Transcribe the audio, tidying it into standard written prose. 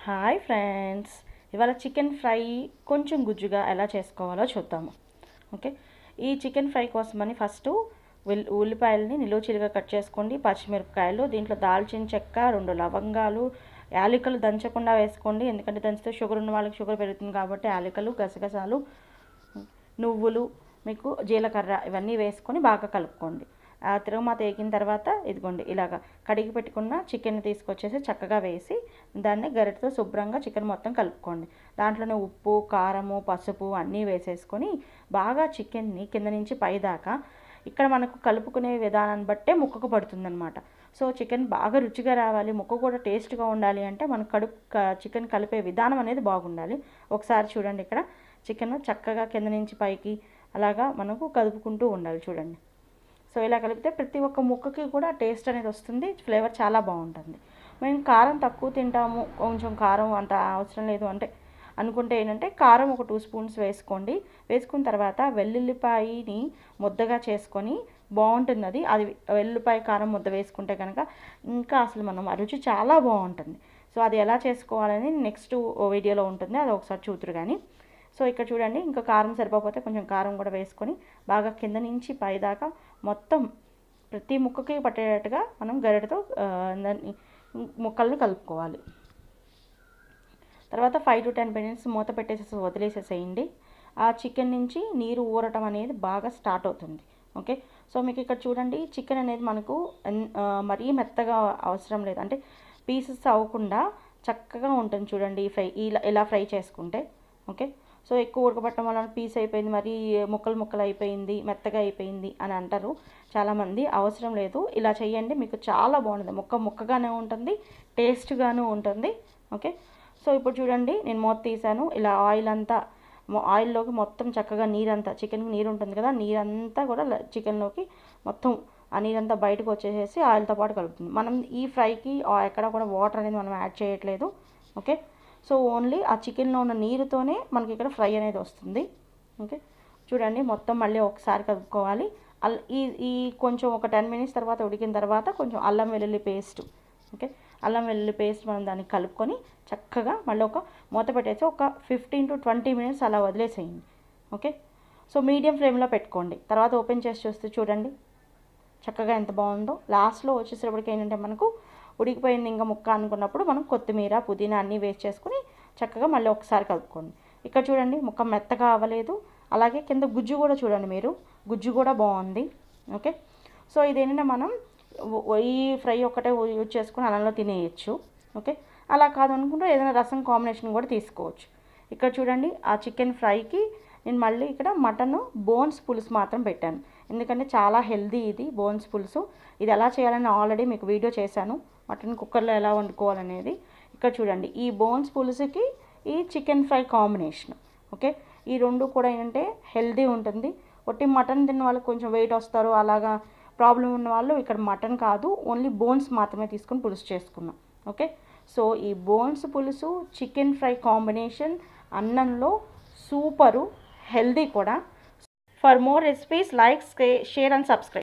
Hi friends, ఇవాళ chicken fry కొంచెం గుజ్జుగా ఎలా చేసుకోవాలో చూద్దాము. ఓకే, ఈ చికెన్ ఫ్రై కోసమని ఫస్ట్ ఉల్లిపాయలని నిలువుచిలుగా కట్ చేసుకోండి. పచ్చిమిరపకాయలు, దీంట్లో దాల్చిన చెక్క, 2 లవంగాలు, యాలకులు దంచకుండా వేసుకోండి, ఎందుకంటే దంచితే షుగర్ ఉన్న వాళ్ళకి షుగర్ పెరుగుతుంది కాబట్టి యాలకులు, గసగసాలు, నువ్వులు, మీకు జీలకర్ర ఇవన్నీ వేసుకొని బాగా కలుపుకోండి. ఆ తిరగమాత వేగిన తర్వాత ఇదిగోండి ఇలాగ కడిగి పెట్టుకున్న చికెన్ తీసుకొచ్చేసి చక్కగా వేసి దాన్ని గరిటెతో శుభ్రంగా చికెన్ మొత్తం కలుపుకోండి. దాంట్లోనే ఉప్పు, కారము, పసుపు అన్నీ వేసేసుకొని బాగా చికెన్ని కింద నుంచి పైదాకా ఇక్కడ మనకు కలుపుకునే విధానాన్ని బట్టే ముక్కకు పడుతుందన్నమాట. సో చికెన్ బాగా రుచిగా రావాలి, ముక్క కూడా టేస్ట్గా ఉండాలి అంటే మన చికెన్ కలిపే విధానం అనేది బాగుండాలి. ఒకసారి చూడండి, ఇక్కడ చికెన్ చక్కగా కింద నుంచి పైకి అలాగా మనకు కలుపుకుంటూ ఉండాలి. చూడండి, సో ఇలా కలిపితే ప్రతి ఒక్క ముక్కకి కూడా టేస్ట్ అనేది వస్తుంది, ఫ్లేవర్ చాలా బాగుంటుంది. మేము కారం తక్కువ తింటాము, కొంచెం కారం అంత అవసరం లేదు అంటే అనుకుంటే ఏంటంటే కారం ఒక 2 స్పూన్స్ వేసుకోండి. వేసుకున్న తర్వాత వెల్లుల్లిపాయని ముద్దగా చేసుకొని బాగుంటుంది అది వెల్లుల్లిపాయ కారం ముద్ద వేసుకుంటే కనుక ఇంకా అసలు మనం ఆ రుచి చాలా బాగుంటుంది. సో అది ఎలా చేసుకోవాలని నెక్స్ట్ వీడియోలో ఉంటుంది, అది ఒకసారి చూతురు కానీ. సో ఇక్కడ చూడండి, ఇంకా కారం సరిపోతే కొంచెం కారం కూడా వేసుకొని బాగా కింద నుంచి పైదాకా మొత్తం ప్రతి ముక్కకి పట్టేటట్టుగా మనం గరిటెతో ముక్కలను కలుపుకోవాలి. తర్వాత 5 to 10 minutes మూత పెట్టేసి వదిలేసేసేయండి. ఆ చికెన్ నుంచి నీరు ఊరటం అనేది బాగా స్టార్ట్ అవుతుంది. ఓకే, సో మీకు ఇక్కడ చూడండి, చికెన్ అనేది మనకు మరీ మెత్తగా అవసరం లేదు, అంటే పీసెస్ అవ్వకుండా చక్కగా ఉంటుంది. చూడండి, ఇలా ఫ్రై చేసుకుంటే ఓకే. సో ఎక్కువ ఉడకబట్టడం వల్ల పీస్ అయిపోయింది, మరీ ముక్కలు అయిపోయింది, మెత్తగా అయిపోయింది అని అంటారు చాలామంది. అవసరం లేదు, ఇలా చేయండి, మీకు చాలా బాగుంటుంది. ముక్కగానే ఉంటుంది, టేస్ట్గాను ఉంటుంది. ఓకే, సో ఇప్పుడు చూడండి, నేను మూత తీసాను. ఇలా ఆయిల్లోకి మొత్తం చక్కగా నీరంతా, చికెన్కి నీరు ఉంటుంది కదా, నీరంతా కూడా చికెన్లోకి మొత్తం ఆ నీరంతా బయటకు వచ్చేసేసి ఆయిల్తో పాటు కలుపుతుంది. మనం ఈ ఫ్రైకి ఎక్కడ కూడా వాటర్ అనేది మనం యాడ్ చేయట్లేదు. ఓకే, సో ఓన్లీ ఆ చికెన్లో ఉన్న నీరుతోనే మనకి ఇక్కడ ఫ్రై అనేది వస్తుంది. ఓకే, చూడండి, మొత్తం మళ్ళీ ఒకసారి కలుపుకోవాలి. ఈ కొంచెం ఒక 10 minutes తర్వాత ఉడికిన తర్వాత కొంచెం అల్లం వెల్లుల్లి పేస్ట్, ఓకే, అల్లం వెల్లుల్లి పేస్ట్ మనం దాన్ని కలుపుకొని చక్కగా మళ్ళీ ఒక మూత పెట్టేసి ఒక 15 to 20 minutes అలా వదిలేసేయండి. ఓకే, సో మీడియం ఫ్లేమ్లో పెట్టుకోండి. తర్వాత ఓపెన్ చేసి చూస్తే చూడండి చక్కగా ఎంత బాగుందో. లాస్ట్లో వచ్చేసేటప్పటికి ఏంటంటే మనకు ఉడికిపోయింది ఇంకా ముక్క అనుకున్నప్పుడు మనం కొత్తిమీర, పుదీనా అన్నీ వేస్ట్ చేసుకుని చక్కగా మళ్ళీ ఒకసారి కలుపుకోండి. ఇక్కడ చూడండి, ముక్క మెత్తగా అవ్వలేదు, అలాగే కింద గుజ్జు కూడా చూడండి, మీరు గుజ్జు కూడా బాగుంది. ఓకే, సో ఇదేంటంటే మనం ఈ ఫ్రై ఒక్కటే యూజ్ చేసుకుని అన్నంలో తినేయచ్చు. ఓకే, అలా కాదనుకుంటే ఏదైనా రసం కాంబినేషన్ కూడా తీసుకోవచ్చు. ఇక్కడ చూడండి, ఆ చికెన్ ఫ్రైకి నేను మళ్ళీ ఇక్కడ మటన్ బోన్స్ పులుసు మాత్రం పెట్టాను, ఎందుకంటే చాలా హెల్దీ ఇది బోన్స్ పులుసు. ఇది ఎలా చేయాలని ఆల్రెడీ మీకు వీడియో చేశాను, మటన్ కుక్కర్లో ఎలా వండుకోవాలనేది. ఇక్కడ చూడండి, ఈ బోన్స్ పులుసుకి ఈ చికెన్ ఫ్రై కాంబినేషన్. ఓకే, ఈ రెండు కూడా ఏంటంటే హెల్దీ ఉంటుంది. ఒట్టి మటన్ తిన్న వాళ్ళకి కొంచెం వెయిట్ వస్తారు, అలాగా ప్రాబ్లం ఉన్న వాళ్ళు ఇక్కడ మటన్ కాదు, ఓన్లీ బోన్స్ మాత్రమే తీసుకొని పులుసు చేసుకున్నాం. ఓకే, సో ఈ బోన్స్ పులుసు చికెన్ ఫ్రై కాంబినేషన్ అన్నంలో సూపరు, హెల్దీ కూడా. For more recipes like, share and subscribe.